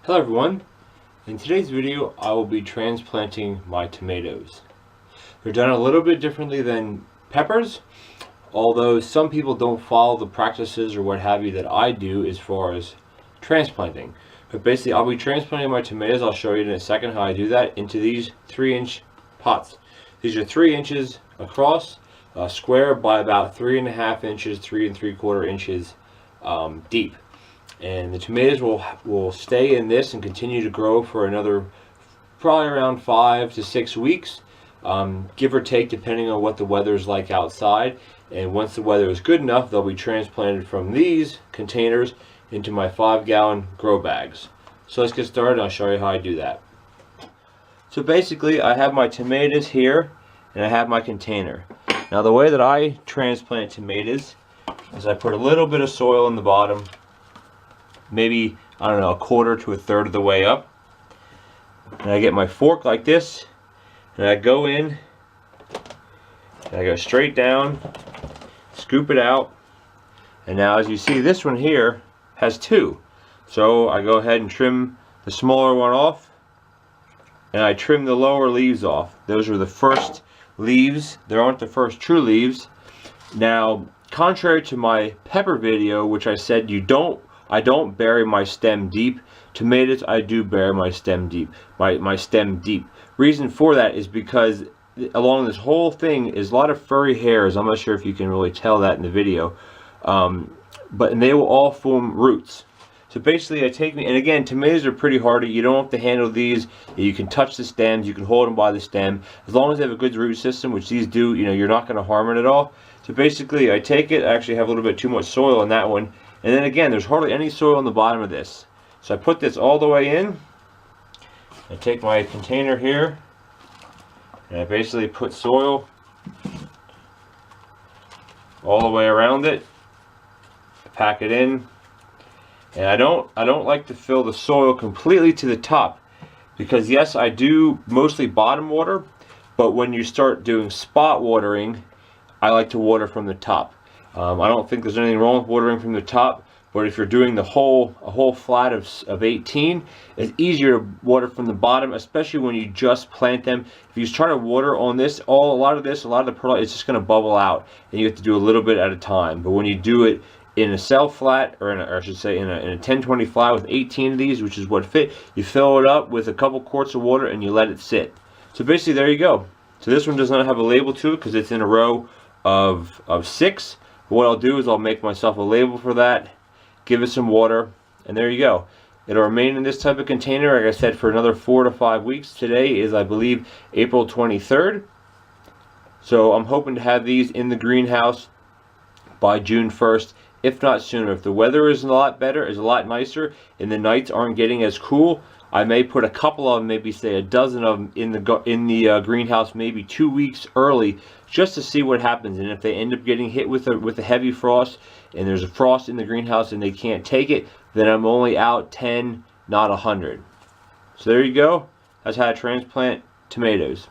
Hello everyone, in today's video I will be transplanting my tomatoes. They're done a little bit differently than peppers, although some people don't follow the practices or what have you that I do as far as transplanting. But basically I'll be transplanting my tomatoes, I'll show you in a second how I do that, into these 3-inch pots. These are 3 inches across, square by about 3.5 inches, 3 3/4 inches deep. And the tomatoes will stay in this and continue to grow for another probably around 5 to 6 weeks, give or take, depending on what the weather is like outside. And once the weather is good enough, they'll be transplanted from these containers into my 5-gallon grow bags. So let's get started and I'll show you how I do that. So basically I have my tomatoes here and I have my container. Now the way that I transplant tomatoes is I put a little bit of soil in the bottom, maybe, I don't know, 1/4 to 1/3 of the way up. And I get my fork like this, and I go in, and I go straight down, scoop it out, and now as you see, this one here has 2. So I go ahead and trim the smaller one off, and I trim the lower leaves off. Those are the first leaves. They aren't the first true leaves. Now, contrary to my pepper video, which I said I don't bury my stem deep. Tomatoes, I do bury my stem deep. My stem deep. Reason for that is because along this whole thing is a lot of furry hairs. I'm not sure if you can really tell that in the video, but they will all form roots. So basically, and again, tomatoes are pretty hardy. You don't have to handle these. You can touch the stems. You can hold them by the stem. As long as they have a good root system, which these do, you're not going to harm it at all. So basically, I take it. I actually have a little bit too much soil in that one. And then again, there's hardly any soil on the bottom of this. So I put this all the way in. I take my container here, and I basically put soil all the way around it. I pack it in, and I don't like to fill the soil completely to the top, because yes, I do mostly bottom water, but when you start doing spot watering, I like to water from the top. I don't think there's anything wrong with watering from the top, but if you're doing a whole flat of 18, it's easier to water from the bottom, especially when you just plant them. If you try to water on this, a lot of the perlite, it's just going to bubble out, and you have to do a little bit at a time. But when you do it in a cell flat, or I should say in a 1020 flat with 18 of these, which is what fit, you fill it up with a couple quarts of water and you let it sit. So basically, there you go. So this one does not have a label to it because it's in a row of 6. What I'll do is I'll make myself a label for that, give it some water, and there you go. It'll remain in this type of container, like I said, for another 4 to 5 weeks. Today is, I believe, April 23rd. So I'm hoping to have these in the greenhouse by June 1st, if not sooner. If the weather is a lot better, is a lot nicer, and the nights aren't getting as cool, I may put a couple of them, maybe say a dozen of them in the greenhouse, maybe 2 weeks early, just to see what happens. And if they end up getting hit with a heavy frost, and there's a frost in the greenhouse and they can't take it, then I'm only out 10, not 100. So there you go. That's how I transplant tomatoes.